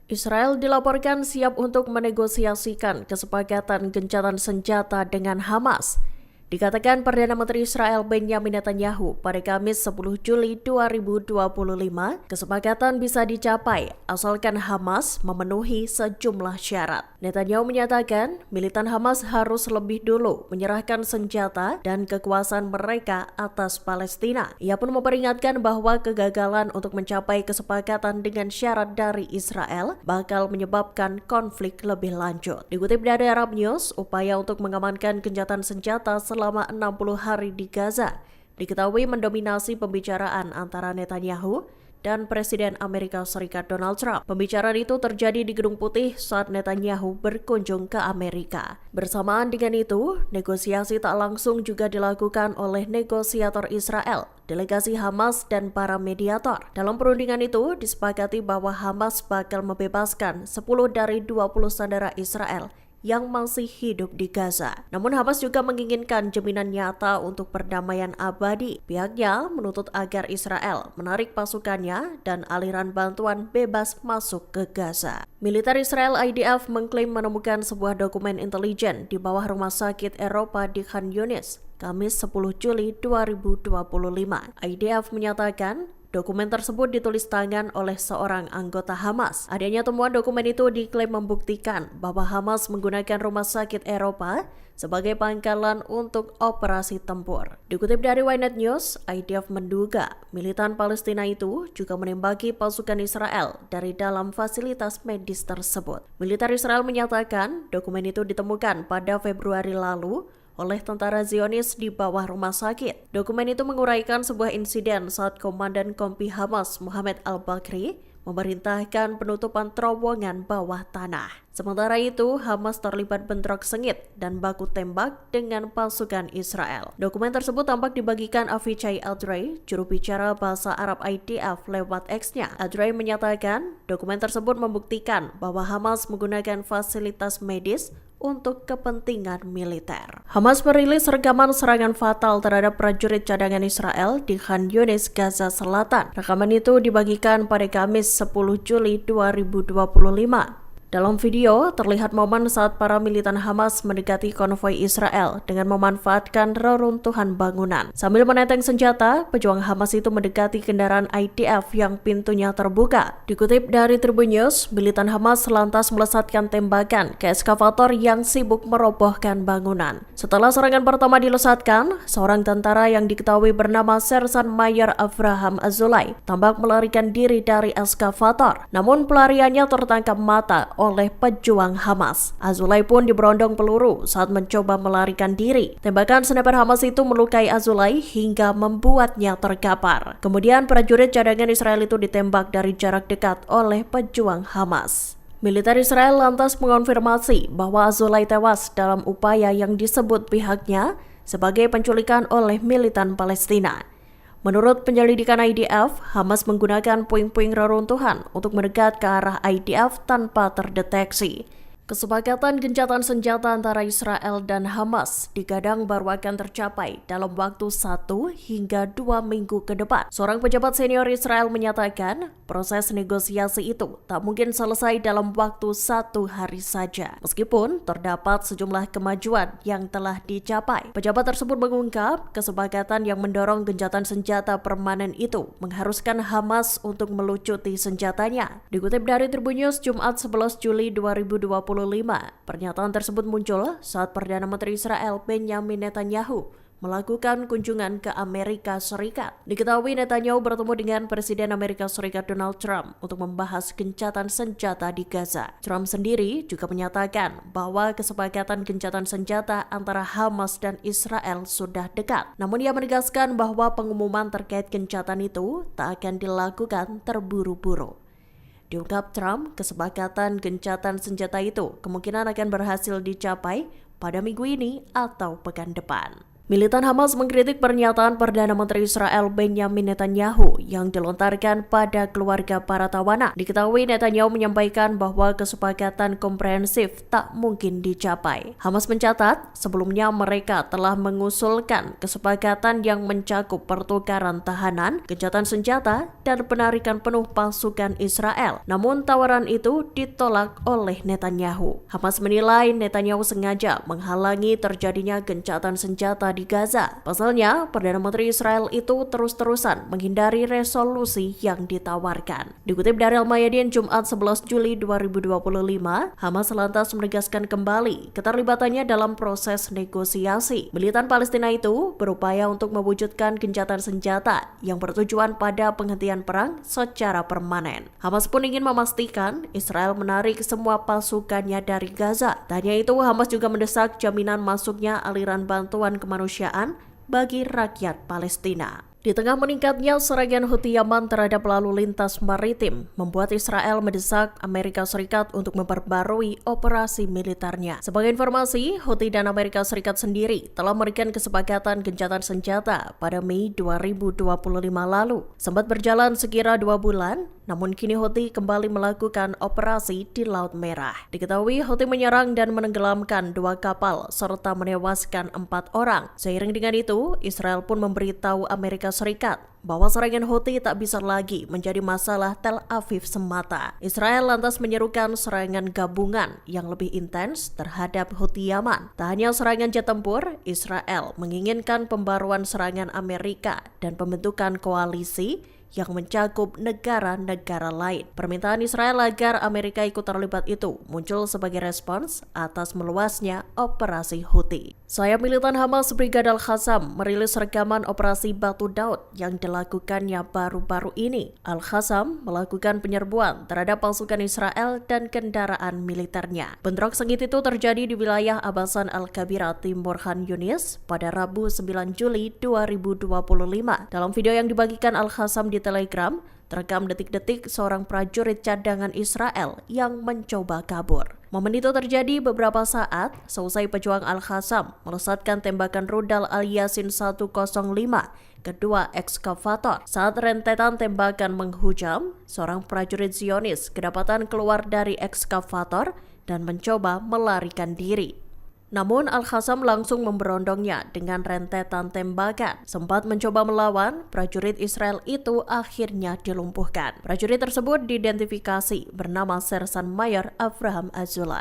Israel dilaporkan siap untuk menegosiasikan kesepakatan gencatan senjata dengan Hamas. Dikatakan Perdana Menteri Israel Benjamin Netanyahu pada Kamis 10 Juli 2025, kesepakatan bisa dicapai asalkan Hamas memenuhi sejumlah syarat. Netanyahu menyatakan militan Hamas harus lebih dulu menyerahkan senjata dan kekuasaan mereka atas Palestina. Ia pun memperingatkan bahwa kegagalan untuk mencapai kesepakatan dengan syarat dari Israel bakal menyebabkan konflik lebih lanjut. Dikutip dari Arab News, upaya untuk mengamankan gencatan senjata selama 60 hari di Gaza diketahui mendominasi pembicaraan antara Netanyahu dan Presiden Amerika Serikat Donald Trump. Pembicaraan itu terjadi di Gedung Putih saat Netanyahu berkunjung ke Amerika. Bersamaan dengan itu, negosiasi tak langsung juga dilakukan oleh negosiator Israel, delegasi Hamas, dan para mediator. Dalam perundingan itu, disepakati bahwa Hamas bakal membebaskan 10 dari 20 sandera Israel yang masih hidup di Gaza. Namun Hamas juga menginginkan jaminan nyata untuk perdamaian abadi. Pihaknya menuntut agar Israel menarik pasukannya dan aliran bantuan bebas masuk ke Gaza. Militer Israel IDF mengklaim menemukan sebuah dokumen intelijen di bawah rumah sakit Eropa di Khan Yunis, Kamis 10 Juli 2025. IDF menyatakan dokumen tersebut ditulis tangan oleh seorang anggota Hamas. Adanya temuan dokumen itu diklaim membuktikan bahwa Hamas menggunakan rumah sakit Eropa sebagai pangkalan untuk operasi tempur. Dikutip dari Ynet News, IDF menduga militan Palestina itu juga menembaki pasukan Israel dari dalam fasilitas medis tersebut. Militer Israel menyatakan dokumen itu ditemukan pada Februari lalu oleh tentara Zionis di bawah rumah sakit. Dokumen itu menguraikan sebuah insiden saat Komandan Kompi Hamas Muhammad Al-Bakri memerintahkan penutupan terowongan bawah tanah. Sementara itu, Hamas terlibat bentrok sengit dan baku tembak dengan pasukan Israel. Dokumen tersebut tampak dibagikan Avichai Adrei, juru bicara bahasa Arab IDF lewat X-nya. Adrei menyatakan, dokumen tersebut membuktikan bahwa Hamas menggunakan fasilitas medis untuk kepentingan militer. Hamas merilis rekaman serangan fatal terhadap prajurit cadangan Israel di Khan Yunis, Gaza Selatan. Rekaman itu dibagikan pada Kamis 10 Juli 2025. Dalam video, terlihat momen saat para militan Hamas mendekati konvoi Israel dengan memanfaatkan reruntuhan bangunan. Sambil menenteng senjata, pejuang Hamas itu mendekati kendaraan IDF yang pintunya terbuka. Dikutip dari Tribun News, militan Hamas lantas melesatkan tembakan ke eskavator yang sibuk merobohkan bangunan. Setelah serangan pertama dilesatkan, seorang tentara yang diketahui bernama Sersan Mayor Avraham Azulai tampak melarikan diri dari eskavator. Namun pelariannya tertangkap mata oleh pejuang Hamas. Azulai pun diberondong peluru saat mencoba melarikan diri. Tembakan sniper Hamas itu melukai Azulai hingga membuatnya terkapar. Kemudian prajurit cadangan Israel itu ditembak dari jarak dekat oleh pejuang Hamas. Militer Israel lantas mengonfirmasi bahwa Azulai tewas dalam upaya yang disebut pihaknya sebagai penculikan oleh militan Palestina. Menurut penyelidikan IDF, Hamas menggunakan puing-puing reruntuhan untuk mendekat ke arah IDF tanpa terdeteksi. Kesepakatan gencatan senjata antara Israel dan Hamas digadang baru akan tercapai dalam waktu 1 hingga 2 minggu ke depan. Seorang pejabat senior Israel menyatakan proses negosiasi itu tak mungkin selesai dalam waktu 1 hari saja, meskipun terdapat sejumlah kemajuan yang telah dicapai. Pejabat tersebut mengungkap kesepakatan yang mendorong gencatan senjata permanen itu mengharuskan Hamas untuk melucuti senjatanya. Dikutip dari Tribun News Jumat 11 Juli 2025, pernyataan tersebut muncul saat Perdana Menteri Israel Benjamin Netanyahu melakukan kunjungan ke Amerika Serikat. Diketahui Netanyahu bertemu dengan Presiden Amerika Serikat Donald Trump untuk membahas gencatan senjata di Gaza. Trump sendiri juga menyatakan bahwa kesepakatan gencatan senjata antara Hamas dan Israel sudah dekat. Namun ia menegaskan bahwa pengumuman terkait gencatan itu tak akan dilakukan terburu-buru. Diungkap Trump, kesepakatan gencatan senjata itu kemungkinan akan berhasil dicapai pada minggu ini atau pekan depan. Militan Hamas mengkritik pernyataan Perdana Menteri Israel Benyamin Netanyahu yang dilontarkan pada keluarga para tawanan. Diketahui Netanyahu menyampaikan bahwa kesepakatan komprehensif tak mungkin dicapai. Hamas mencatat, sebelumnya mereka telah mengusulkan kesepakatan yang mencakup pertukaran tahanan, gencatan senjata, dan penarikan penuh pasukan Israel. Namun tawaran itu ditolak oleh Netanyahu. Hamas menilai Netanyahu sengaja menghalangi terjadinya gencatan senjata di Gaza. Pasalnya, Perdana Menteri Israel itu terus-terusan menghindari resolusi yang ditawarkan. Dikutip dari Al-Mayadin Jumat 11 Juli 2025, Hamas lantas menegaskan kembali keterlibatannya dalam proses negosiasi. Militan Palestina itu berupaya untuk mewujudkan gencatan senjata yang bertujuan pada penghentian perang secara permanen. Hamas pun ingin memastikan Israel menarik semua pasukannya dari Gaza. Tak hanya itu, Hamas juga mendesak jaminan masuknya aliran bantuan kemanusiaan bagi rakyat Palestina. Di tengah meningkatnya serangan Houthi Yaman terhadap lalu lintas maritim, membuat Israel mendesak Amerika Serikat untuk memperbarui operasi militernya. Sebagai informasi, Houthi dan Amerika Serikat sendiri telah memberikan kesepakatan gencatan senjata pada Mei 2025 lalu. Sempat berjalan sekira 2 bulan, namun kini Houthi kembali melakukan operasi di Laut Merah. Diketahui Houthi menyerang dan menenggelamkan 2 kapal serta menewaskan 4 orang. Seiring dengan itu, Israel pun memberitahu Amerika Serikat bahwa serangan Houthi tak bisa lagi menjadi masalah Tel Aviv semata. Israel lantas menyerukan serangan gabungan yang lebih intens terhadap Houthi Yaman. Tak hanya serangan jet tempur, Israel menginginkan pembaruan serangan Amerika dan pembentukan koalisi yang mencakup negara-negara lain. Permintaan Israel agar Amerika ikut terlibat itu muncul sebagai respons atas meluasnya operasi Houthi. Sayap militan Hamas Brigade Al-Qassam merilis rekaman operasi Batu Daud yang dilakukannya baru-baru ini. Al-Qassam melakukan penyerbuan terhadap pasukan Israel dan kendaraan militernya. Bentrok sengit itu terjadi di wilayah Abasan Al-Kabira Timur Khan Yunis pada Rabu 9 Juli 2025. Dalam video yang dibagikan Al-Qassam di Telegram, terekam detik-detik seorang prajurit cadangan Israel yang mencoba kabur. Momen itu terjadi beberapa saat seusai pejuang Al-Qassam melesatkan tembakan rudal Al-Yasin 105 kedua ekskavator. Saat rentetan tembakan menghujam, seorang prajurit Zionis kedapatan keluar dari ekskavator dan mencoba melarikan diri. Namun Al-Qassam langsung memberondongnya dengan rentetan tembakan. Sempat mencoba melawan, prajurit Israel itu akhirnya dilumpuhkan. Prajurit tersebut diidentifikasi bernama Sersan Mayor Avraham Azulay.